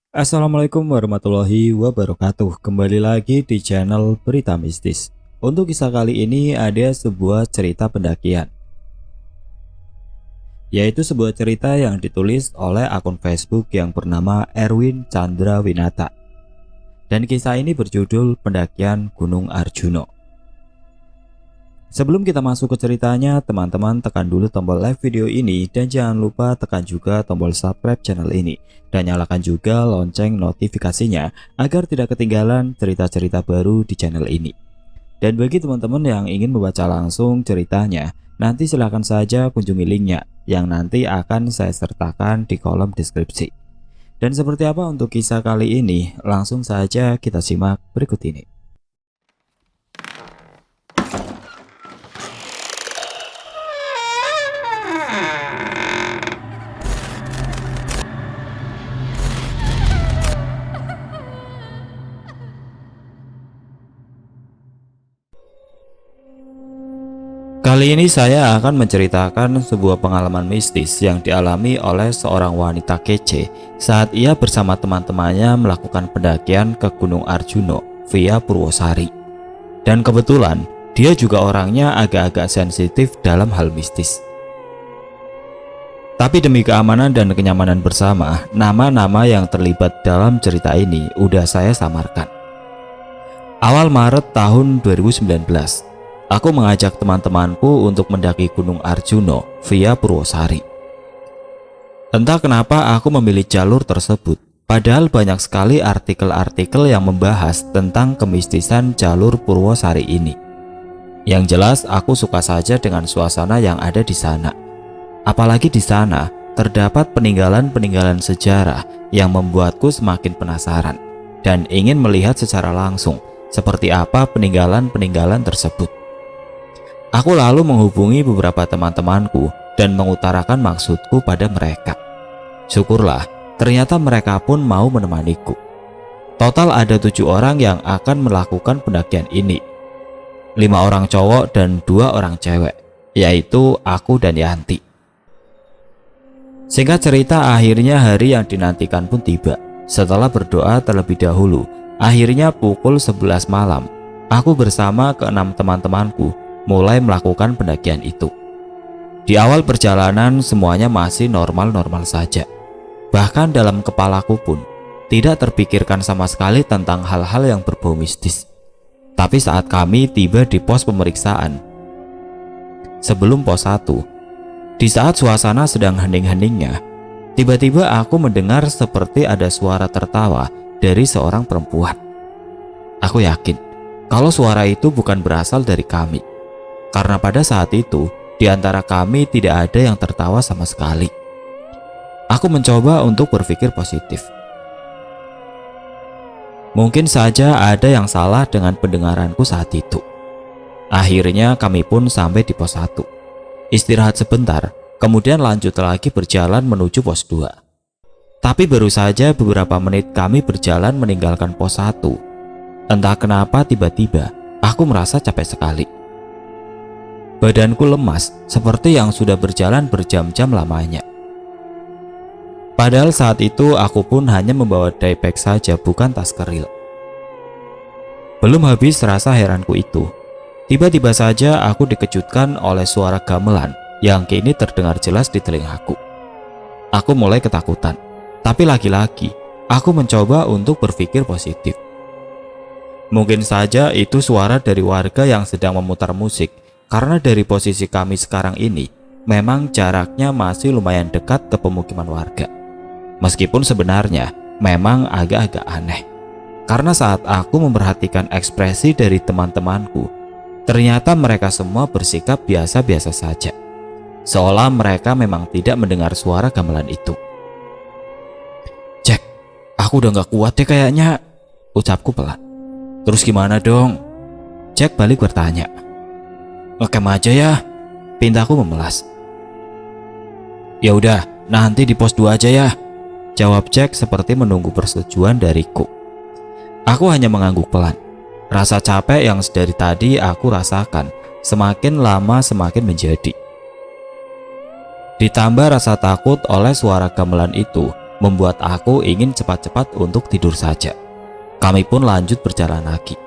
Assalamualaikum warahmatullahi wabarakatuh. Kembali lagi di channel Berita Mistis. Untuk kisah kali ini ada sebuah cerita pendakian, yaitu sebuah cerita yang ditulis oleh akun Facebook yang bernama Erwin Chandra Winata. Dan kisah ini berjudul Pendakian Gunung Arjuno. Sebelum kita masuk ke ceritanya, teman-teman tekan dulu tombol like video ini dan jangan lupa tekan juga tombol subscribe channel ini dan nyalakan juga lonceng notifikasinya agar tidak ketinggalan cerita-cerita baru di channel ini. Dan bagi teman-teman yang ingin membaca langsung ceritanya, nanti silahkan saja kunjungi linknya yang nanti akan saya sertakan di kolom deskripsi. Dan seperti apa untuk kisah kali ini? Langsung saja kita simak berikut ini. Kali ini saya akan menceritakan sebuah pengalaman mistis yang dialami oleh seorang wanita kece saat ia bersama teman-temannya melakukan pendakian ke Gunung Arjuno via Purwosari. Dan kebetulan dia juga orangnya agak-agak sensitif dalam hal mistis. Tapi demi keamanan dan kenyamanan bersama, nama-nama yang terlibat dalam cerita ini udah saya samarkan. Awal Maret tahun 2019, aku mengajak teman-temanku untuk mendaki Gunung Arjuno via Purwosari. Entah kenapa aku memilih jalur tersebut, padahal banyak sekali artikel-artikel yang membahas tentang kemistisan jalur Purwosari ini. Yang jelas aku suka saja dengan suasana yang ada di sana. Apalagi di sana terdapat peninggalan-peninggalan sejarah yang membuatku semakin penasaran dan ingin melihat secara langsung seperti apa peninggalan-peninggalan tersebut. Aku lalu menghubungi beberapa teman-temanku dan mengutarakan maksudku pada mereka. Syukurlah, ternyata mereka pun mau menemaniku. Total ada 7 orang yang akan melakukan pendakian ini. 5 orang cowok dan 2 orang cewek, yaitu aku dan Yanti. Singkat cerita, akhirnya hari yang dinantikan pun tiba. Setelah berdoa terlebih dahulu, akhirnya pukul 11 malam, aku bersama ke-6 teman-temanku mulai melakukan pendakian itu. Di awal perjalanan semuanya masih normal-normal saja. Bahkan dalam kepalaku pun tidak terpikirkan sama sekali tentang hal-hal yang berbau mistis. Tapi saat kami tiba di pos pemeriksaan sebelum pos 1, di saat suasana sedang hening-heningnya, tiba-tiba aku mendengar seperti ada suara tertawa dari seorang perempuan. Aku yakin kalau suara itu bukan berasal dari kami, karena pada saat itu di antara kami tidak ada yang tertawa sama sekali. Aku mencoba untuk berpikir positif. Mungkin saja ada yang salah dengan pendengaranku saat itu. Akhirnya kami pun sampai di pos 1. Istirahat sebentar, kemudian lanjut lagi berjalan menuju pos 2. Tapi baru saja beberapa menit kami berjalan meninggalkan pos 1. Entah kenapa tiba-tiba aku merasa capek sekali. Badanku lemas seperti yang sudah berjalan berjam-jam lamanya. Padahal saat itu aku pun hanya membawa daypack saja, bukan tas keril. Belum habis rasa heranku itu, tiba-tiba saja aku dikejutkan oleh suara gamelan yang kini terdengar jelas di telingaku. Aku mulai ketakutan, tapi lagi-lagi aku mencoba untuk berpikir positif. Mungkin saja itu suara dari warga yang sedang memutar musik, karena dari posisi kami sekarang ini memang jaraknya masih lumayan dekat ke pemukiman warga. Meskipun sebenarnya memang agak-agak aneh, karena saat aku memperhatikan ekspresi dari teman-temanku, ternyata mereka semua bersikap biasa-biasa saja, seolah mereka memang tidak mendengar suara gamelan itu. "Jack, aku udah gak kuat deh kayaknya," ucapku pelan. "Terus gimana dong?" Jack balik bertanya. "Ngecamp aja ya," pintaku memelas. "Ya udah, nanti di pos 2 aja ya," jawab Jack seperti menunggu persetujuan dariku. Aku hanya mengangguk pelan. Rasa capek yang dari tadi aku rasakan semakin lama semakin menjadi. Ditambah rasa takut oleh suara gamelan itu membuat aku ingin cepat-cepat untuk tidur saja. Kami pun lanjut berjalan lagi.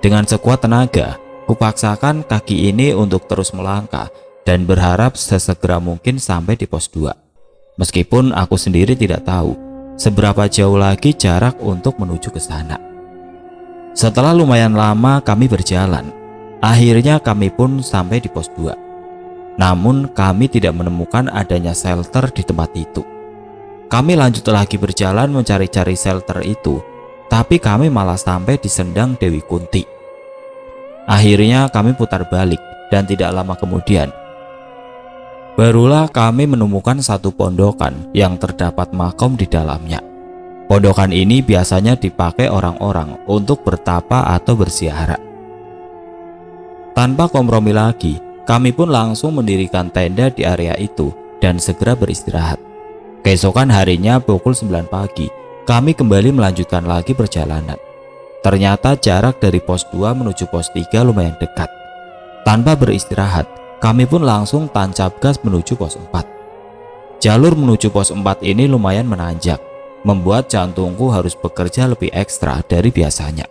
Dengan sekuat tenaga, kupaksakan kaki ini untuk terus melangkah dan berharap sesegera mungkin sampai di pos 2. Meskipun aku sendiri tidak tahu seberapa jauh lagi jarak untuk menuju ke sana. Setelah lumayan lama kami berjalan, akhirnya kami pun sampai di pos 2. Namun kami tidak menemukan adanya shelter di tempat itu. Kami lanjut lagi berjalan mencari-cari shelter itu, tapi kami malah sampai di Sendang Dewi Kunti. Akhirnya kami putar balik dan tidak lama kemudian barulah kami menemukan satu pondokan yang terdapat makom di dalamnya. Pondokan ini biasanya dipakai orang-orang untuk bertapa atau berziarah. Tanpa kompromi lagi, kami pun langsung mendirikan tenda di area itu dan segera beristirahat. Keesokan harinya pukul 9 pagi, kami kembali melanjutkan lagi perjalanan. Ternyata jarak dari pos 2 menuju pos 3 lumayan dekat. Tanpa beristirahat, kami pun langsung tancap gas menuju pos 4. Jalur menuju pos 4 ini lumayan menanjak, membuat jantungku harus bekerja lebih ekstra dari biasanya.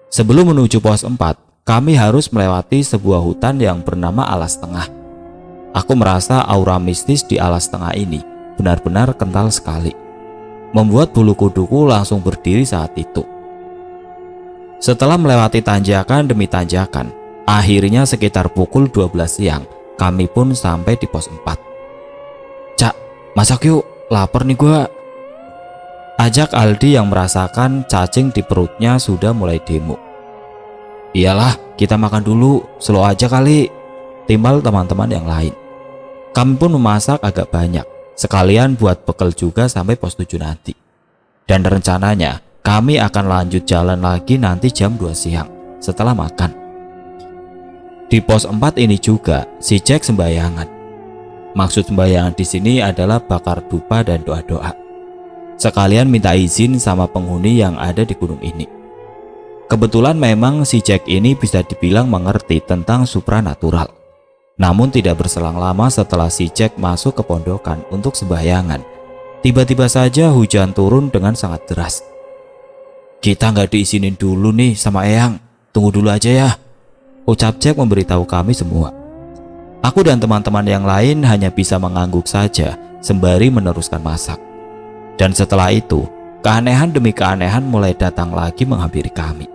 Sebelum menuju pos 4, kami harus melewati sebuah hutan yang bernama Alas Tengah. Aku merasa aura mistis di Alas Tengah ini benar-benar kental sekali, membuat bulu kuduku langsung berdiri saat itu. Setelah melewati tanjakan demi tanjakan, akhirnya sekitar pukul 12 siang, kami pun sampai di pos 4. "Cak, masak yuk, lapar nih gua," ajak Aldi yang merasakan cacing di perutnya sudah mulai demo. "Iyalah, kita makan dulu, slow aja kali," timbal teman-teman yang lain. Kami pun memasak agak banyak, sekalian buat bekal juga sampai pos 7 nanti. Dan rencananya kami akan lanjut jalan lagi nanti jam 2 siang setelah makan. Di pos 4 ini juga si Jack sembayangan. Maksud sembayangan di sini adalah bakar dupa dan doa-doa. Sekalian minta izin sama penghuni yang ada di gunung ini. Kebetulan memang si Jack ini bisa dibilang mengerti tentang supranatural. Namun tidak berselang lama setelah si Jack masuk ke pondokan untuk sembayangan, tiba-tiba saja hujan turun dengan sangat deras. "Kita nggak diizinin dulu nih sama Eyang, tunggu dulu aja ya," ucap Jack memberitahu kami semua. Aku dan teman-teman yang lain hanya bisa mengangguk saja sembari meneruskan masak. Dan setelah itu, keanehan demi keanehan mulai datang lagi menghampiri kami.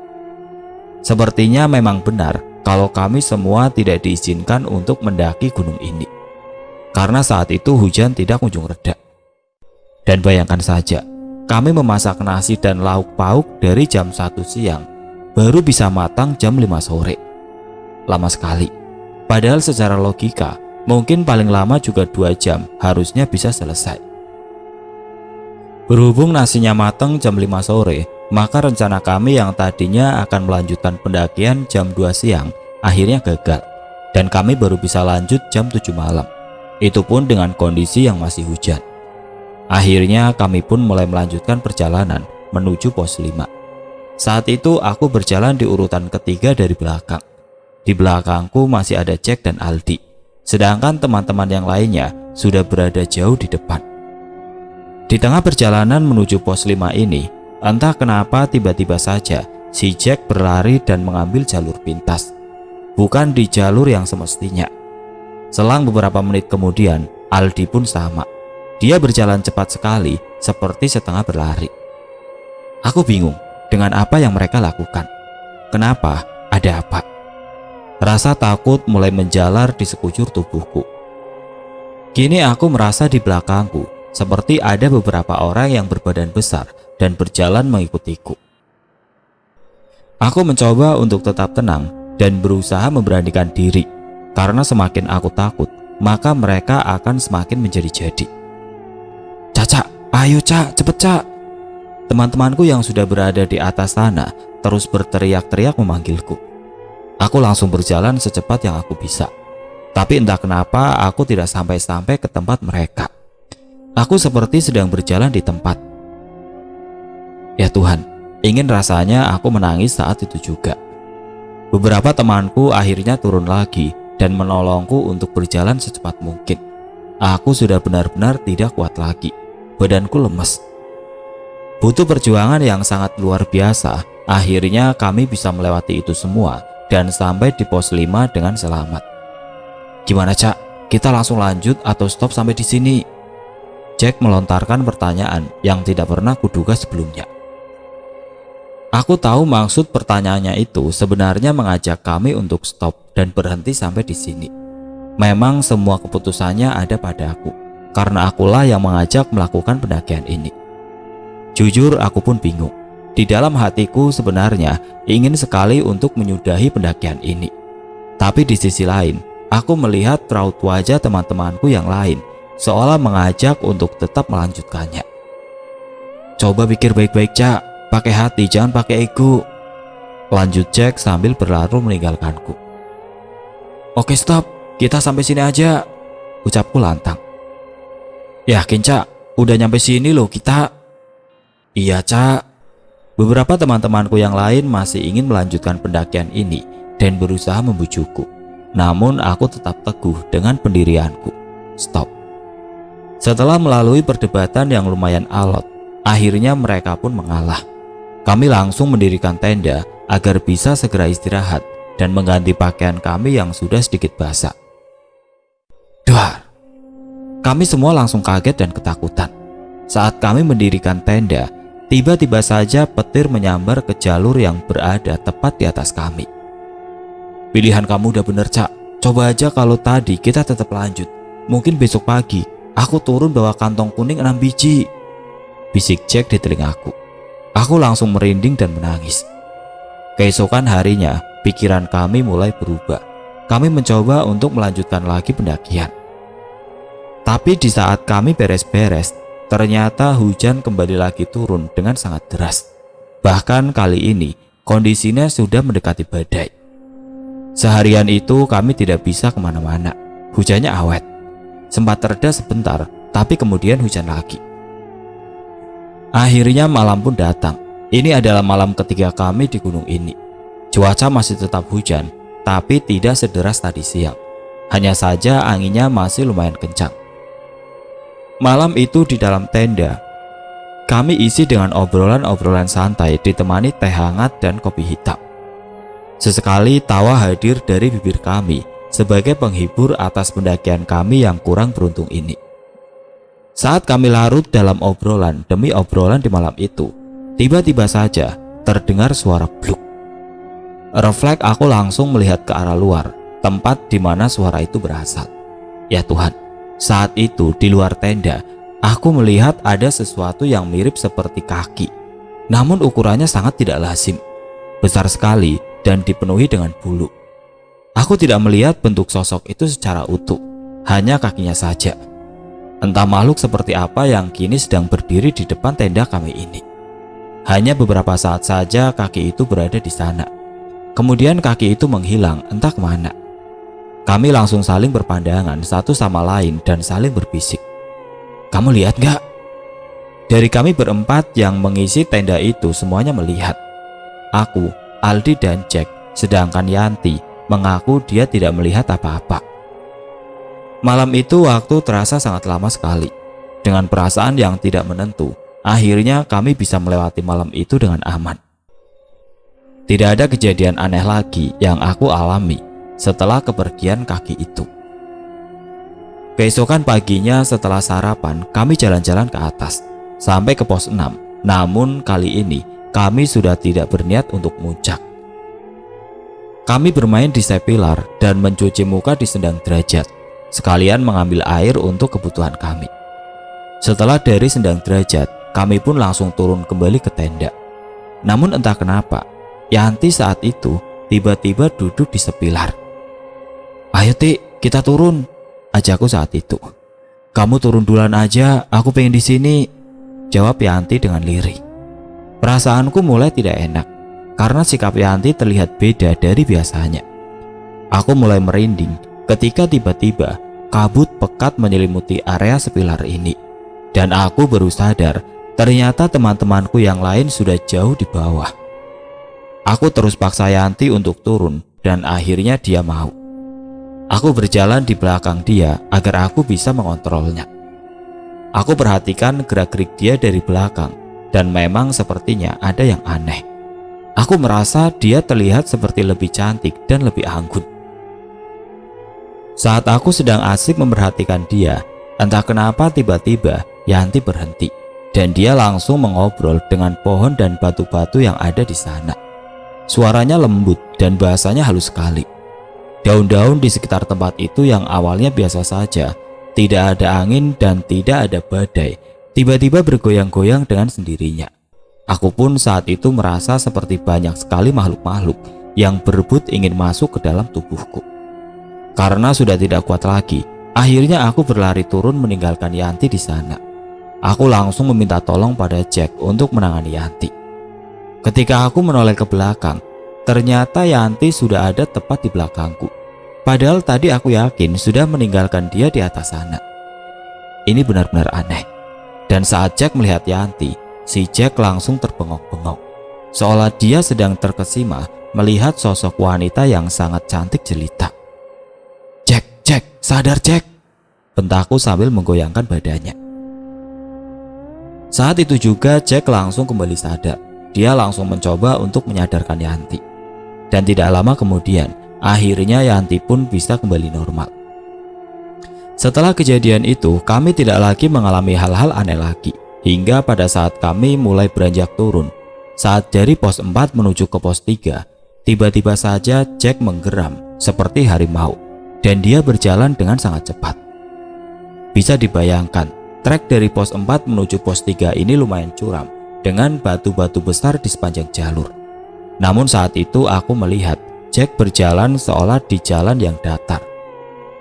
Sepertinya memang benar kalau kami semua tidak diizinkan untuk mendaki gunung ini, karena saat itu hujan tidak kunjung reda. Dan bayangkan saja, kami memasak nasi dan lauk pauk dari jam 1 siang baru bisa matang jam 5 sore. Lama sekali. Padahal secara logika mungkin paling lama juga 2 jam harusnya bisa selesai. Berhubung nasinya matang jam 5 sore, maka rencana kami yang tadinya akan melanjutkan pendakian jam 2 siang akhirnya gagal, dan kami baru bisa lanjut jam 7 malam. Itu pun dengan kondisi yang masih hujan. Akhirnya kami pun mulai melanjutkan perjalanan menuju pos 5. Saat itu aku berjalan di urutan ketiga dari belakang. Di belakangku masih ada Jack dan Aldi, sedangkan teman-teman yang lainnya sudah berada jauh di depan. Di tengah perjalanan menuju pos 5 ini, entah kenapa tiba-tiba saja si Jack berlari dan mengambil jalur pintas, bukan di jalur yang semestinya. Selang beberapa menit kemudian, Aldi pun sama. Dia berjalan cepat sekali, seperti setengah berlari. Aku bingung dengan apa yang mereka lakukan. Kenapa? Ada apa? Rasa takut mulai menjalar di sekujur tubuhku. Kini aku merasa di belakangku seperti ada beberapa orang yang berbadan besar dan berjalan mengikutiku. Aku mencoba untuk tetap tenang dan berusaha memberanikan diri, karena semakin aku takut, maka mereka akan semakin menjadi-jadi. "Caca, ayo Cak, cepet Cak!" Teman-temanku yang sudah berada di atas sana terus berteriak-teriak memanggilku. Aku langsung berjalan secepat yang aku bisa. Tapi entah kenapa aku tidak sampai-sampai ke tempat mereka. Aku seperti sedang berjalan di tempat. Ya Tuhan, ingin rasanya aku menangis saat itu juga. Beberapa temanku akhirnya turun lagi dan menolongku untuk berjalan secepat mungkin. Aku sudah benar-benar tidak kuat lagi. badanku lemes. Butuh perjuangan yang sangat luar biasa, akhirnya kami bisa melewati itu semua dan sampai di pos 5 dengan selamat. Gimana Cak? Kita langsung lanjut atau stop sampai di sini? Jack melontarkan pertanyaan yang tidak pernah kuduga sebelumnya. Aku tahu maksud pertanyaannya itu sebenarnya mengajak kami untuk stop dan berhenti sampai di sini. Memang semua keputusannya ada pada aku, karena akulah yang mengajak melakukan pendakian ini. Jujur aku pun bingung. Di dalam hatiku sebenarnya ingin sekali untuk menyudahi pendakian ini. Tapi di sisi lain, aku melihat raut wajah teman-temanku yang lain seolah mengajak untuk tetap melanjutkannya. Coba pikir baik-baik Cak, pakai hati jangan pakai ego. Lanjut Jack sambil berlalu meninggalkanku. Oke stop, kita sampai sini aja, ucapku lantang. Yakin Cak, udah nyampe sini loh kita. Iya Cak. Beberapa teman-temanku yang lain masih ingin melanjutkan pendakian ini dan berusaha membujukku. Namun aku tetap teguh dengan pendirianku. Stop. Setelah melalui perdebatan yang lumayan alot, akhirnya mereka pun mengalah. Kami langsung mendirikan tenda agar bisa segera istirahat dan mengganti pakaian kami yang sudah sedikit basah. Duar. Kami semua langsung kaget dan ketakutan. Saat kami mendirikan tenda, tiba-tiba saja petir menyambar ke jalur yang berada tepat di atas kami. Pilihan kamu udah bener Cak. Coba aja kalau tadi kita tetap lanjut. Mungkin besok pagi aku turun bawa kantong kuning 6 biji. Bisik Jack di telingaku. Aku langsung merinding dan menangis. Keesokan harinya pikiran kami mulai berubah. Kami mencoba untuk melanjutkan lagi pendakian. Tapi di saat kami beres-beres, ternyata hujan kembali lagi turun dengan sangat deras. Bahkan kali ini kondisinya sudah mendekati badai. Seharian itu kami tidak bisa kemana-mana. Hujannya awet. Sempat reda sebentar, tapi kemudian hujan lagi. Akhirnya malam pun datang. Ini adalah malam ketiga kami di gunung ini. Cuaca masih tetap hujan, tapi tidak sederas tadi siang. Hanya saja anginnya masih lumayan kencang. Malam itu di dalam tenda, kami isi dengan obrolan-obrolan santai ditemani teh hangat dan kopi hitam. Sesekali tawa hadir dari bibir kami sebagai penghibur atas pendakian kami yang kurang beruntung ini. Saat kami larut dalam obrolan demi obrolan di malam itu, tiba-tiba saja terdengar suara bluk. Refleks aku langsung melihat ke arah luar, tempat di mana suara itu berasal. Ya Tuhan, saat itu di luar tenda, aku melihat ada sesuatu yang mirip seperti kaki. Namun ukurannya sangat tidak lazim, besar sekali dan dipenuhi dengan bulu. Aku tidak melihat bentuk sosok itu secara utuh, hanya kakinya saja. Entah makhluk seperti apa yang kini sedang berdiri di depan tenda kami ini. Hanya beberapa saat saja kaki itu berada di sana. Kemudian kaki itu menghilang entah kemana. Kami langsung saling berpandangan satu sama lain dan saling berbisik. Kamu lihat gak? Dari kami berempat yang mengisi tenda itu semuanya melihat. Aku, Aldi dan Jack, sedangkan Yanti mengaku dia tidak melihat apa-apa. Malam itu waktu terasa sangat lama sekali. Dengan perasaan yang tidak menentu, akhirnya kami bisa melewati malam itu dengan aman. Tidak ada kejadian aneh lagi yang aku alami setelah kepergian kaki itu. Keesokan paginya setelah sarapan, kami jalan-jalan ke atas sampai ke pos 6. Namun kali ini kami sudah tidak berniat untuk muncak. Kami bermain di sepilar dan mencuci muka di sendang derajat, sekalian mengambil air untuk kebutuhan kami. Setelah dari sendang derajat, kami pun langsung turun kembali ke tenda. Namun entah kenapa, Yanti saat itu tiba-tiba duduk di sepilar. Ayo Tik, kita turun, ajakku saat itu. Kamu turun duluan aja, aku pengen di sini, jawab Yanti dengan lirih. Perasaanku mulai tidak enak karena sikap Yanti terlihat beda dari biasanya. Aku mulai merinding ketika tiba-tiba kabut pekat menyelimuti area sepilar ini. Dan aku baru sadar ternyata teman-temanku yang lain sudah jauh di bawah. Aku terus paksa Yanti untuk turun dan akhirnya dia mau. Aku berjalan di belakang dia agar aku bisa mengontrolnya. Aku perhatikan gerak-gerik dia dari belakang dan memang sepertinya ada yang aneh. Aku merasa dia terlihat seperti lebih cantik dan lebih anggun. Saat aku sedang asik memperhatikan dia, entah kenapa tiba-tiba Yanti berhenti dan dia langsung mengobrol dengan pohon dan batu-batu yang ada di sana. Suaranya lembut dan bahasanya halus sekali. Daun-daun di sekitar tempat itu yang awalnya biasa saja, tidak ada angin dan tidak ada badai, tiba-tiba bergoyang-goyang dengan sendirinya. Aku pun saat itu merasa seperti banyak sekali makhluk-makhluk yang berebut ingin masuk ke dalam tubuhku. Karena sudah tidak kuat lagi, akhirnya aku berlari turun meninggalkan Yanti di sana. Aku langsung meminta tolong pada Jack untuk menangani Yanti. Ketika aku menoleh ke belakang, ternyata Yanti sudah ada tepat di belakangku. Padahal tadi aku yakin sudah meninggalkan dia di atas sana. Ini benar-benar aneh. Dan saat Jack melihat Yanti, si Jack langsung terbengong-bengong, seolah dia sedang terkesima melihat sosok wanita yang sangat cantik jelita. Jack, sadar Jack!" bentakku sambil menggoyangkan badannya. Saat itu juga Jack langsung kembali sadar. Dia langsung mencoba untuk menyadarkan Yanti. Dan tidak lama kemudian, akhirnya Yanti pun bisa kembali normal. Setelah kejadian itu, kami tidak lagi mengalami hal-hal aneh lagi. Hingga pada saat kami mulai beranjak turun, saat dari pos 4 menuju ke pos 3, tiba-tiba saja Jack menggeram seperti harimau dan dia berjalan dengan sangat cepat. Bisa dibayangkan, trek dari pos 4 menuju pos 3 ini lumayan curam dengan batu-batu besar di sepanjang jalur. Namun saat itu aku melihat Jack berjalan seolah di jalan yang datar.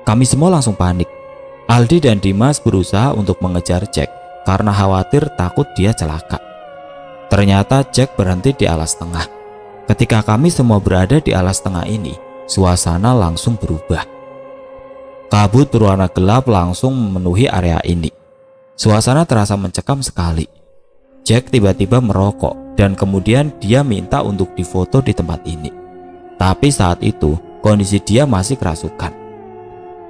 Kami semua langsung panik. Aldi dan Dimas berusaha untuk mengejar Jack karena khawatir takut dia celaka. Ternyata Jack berhenti di alas tengah. Ketika kami semua berada di alas tengah ini, suasana langsung berubah. Kabut berwarna gelap langsung memenuhi area ini. Suasana terasa mencekam sekali. Jack tiba-tiba merokok dan kemudian dia minta untuk difoto di tempat ini. Tapi saat itu kondisi dia masih kerasukan.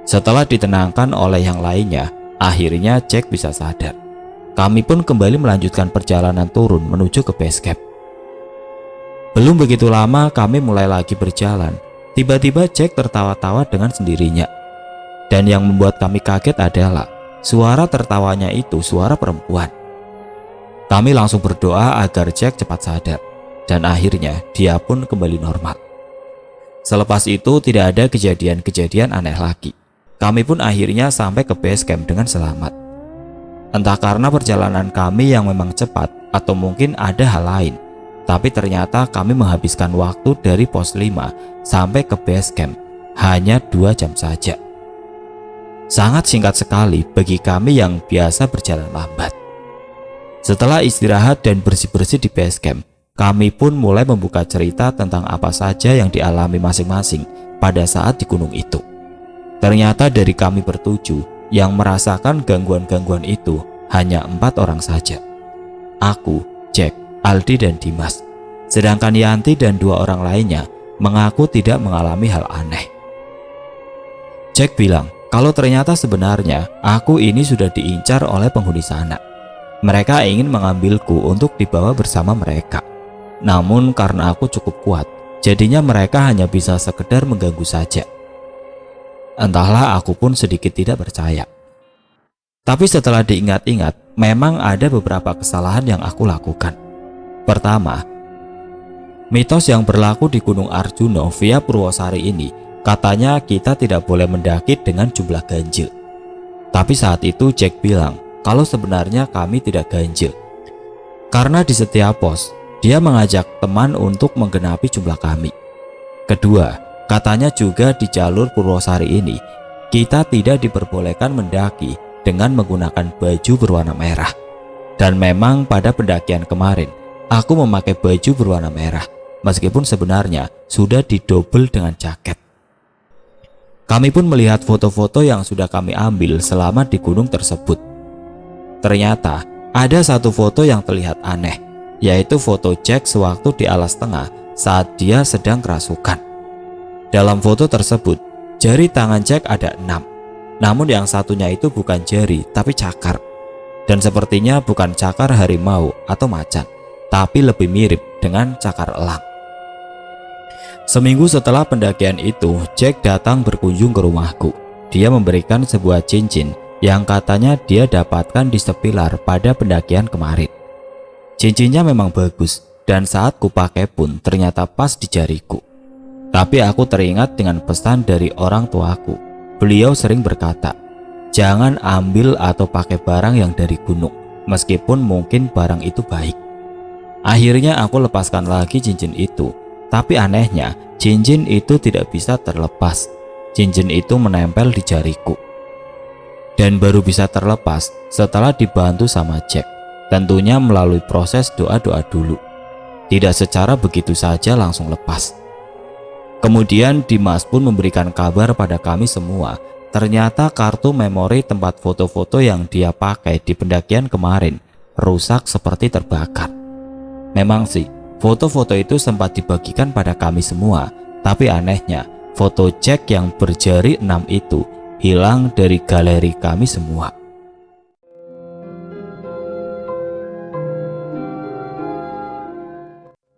Setelah ditenangkan oleh yang lainnya, akhirnya Jack bisa sadar. Kami pun kembali melanjutkan perjalanan turun menuju ke base camp. Belum begitu lama kami mulai lagi berjalan. Tiba-tiba Jack tertawa-tawa dengan sendirinya. Dan yang membuat kami kaget adalah suara tertawanya itu suara perempuan. Kami langsung berdoa agar Jack cepat sadar. Dan akhirnya dia pun kembali normal. Selepas itu tidak ada kejadian-kejadian aneh lagi. Kami pun akhirnya sampai ke base camp dengan selamat. Entah karena perjalanan kami yang memang cepat atau mungkin ada hal lain, tapi ternyata kami menghabiskan waktu dari pos 5 sampai ke base camp hanya 2 jam saja. Sangat singkat sekali bagi kami yang biasa berjalan lambat. Setelah istirahat dan bersih-bersih di base camp, kami pun mulai membuka cerita tentang apa saja yang dialami masing-masing pada saat di gunung itu. Ternyata dari kami bertujuh, yang merasakan gangguan-gangguan itu hanya 4 orang saja. Aku, Jack, Aldi dan Dimas. Sedangkan Yanti dan 2 orang lainnya mengaku tidak mengalami hal aneh. Jack bilang kalau ternyata sebenarnya aku ini sudah diincar oleh penghuni sana. Mereka ingin mengambilku untuk dibawa bersama mereka. Namun karena aku cukup kuat, jadinya mereka hanya bisa sekedar mengganggu saja. Entahlah, aku pun sedikit tidak percaya. Tapi setelah diingat-ingat, memang ada beberapa kesalahan yang aku lakukan. Pertama, mitos yang berlaku di Gunung Arjuno via Purwosari ini, katanya kita tidak boleh mendaki dengan jumlah ganjil. Tapi saat itu Jack bilang kalau sebenarnya kami tidak ganjil. Karena di setiap pos, dia mengajak teman untuk menggenapi jumlah kami. Kedua, katanya juga di jalur Purwosari ini, kita tidak diperbolehkan mendaki dengan menggunakan baju berwarna merah. Dan memang pada pendakian kemarin, aku memakai baju berwarna merah, meskipun sebenarnya sudah didobel dengan jaket. Kami pun melihat foto-foto yang sudah kami ambil selama di gunung tersebut. Ternyata ada satu foto yang terlihat aneh, yaitu foto Jack sewaktu di alas tengah saat dia sedang kerasukan. Dalam foto tersebut, jari tangan Jack ada 6. Namun yang satunya itu bukan jari, tapi cakar. Dan sepertinya bukan cakar harimau atau macan, tapi lebih mirip dengan cakar elang. Seminggu setelah pendakian itu, Jack datang berkunjung ke rumahku. Dia memberikan sebuah cincin yang katanya dia dapatkan di sepilar pada pendakian kemarin. Cincinnya memang bagus, dan saat kupakai pun ternyata pas di jariku. Tapi aku teringat dengan pesan dari orang tuaku. Beliau sering berkata, jangan ambil atau pakai barang yang dari gunung, meskipun mungkin barang itu baik. Akhirnya aku lepaskan lagi cincin itu, tapi anehnya cincin itu tidak bisa terlepas. Cincin itu menempel di jariku. Dan baru bisa terlepas setelah dibantu sama Jack, tentunya melalui proses doa-doa dulu. Tidak secara begitu saja langsung lepas. Kemudian Dimas pun memberikan kabar pada kami semua. Ternyata kartu memori tempat foto-foto yang dia pakai di pendakian kemarin rusak seperti terbakar. Memang sih, foto-foto itu sempat dibagikan pada kami semua, tapi anehnya, foto Jack yang berjari 6 itu hilang dari galeri kami semua.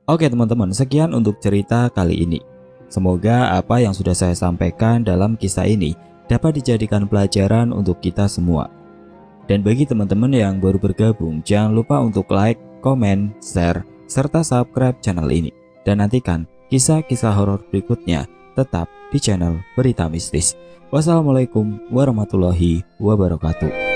Oke teman-teman, sekian untuk cerita kali ini. Semoga apa yang sudah saya sampaikan dalam kisah ini dapat dijadikan pelajaran untuk kita semua. Dan bagi teman-teman yang baru bergabung, jangan lupa untuk like, komen, share, serta subscribe channel ini. Dan nantikan kisah-kisah horor berikutnya tetap di channel Berita Mistis. Wassalamualaikum warahmatullahi wabarakatuh.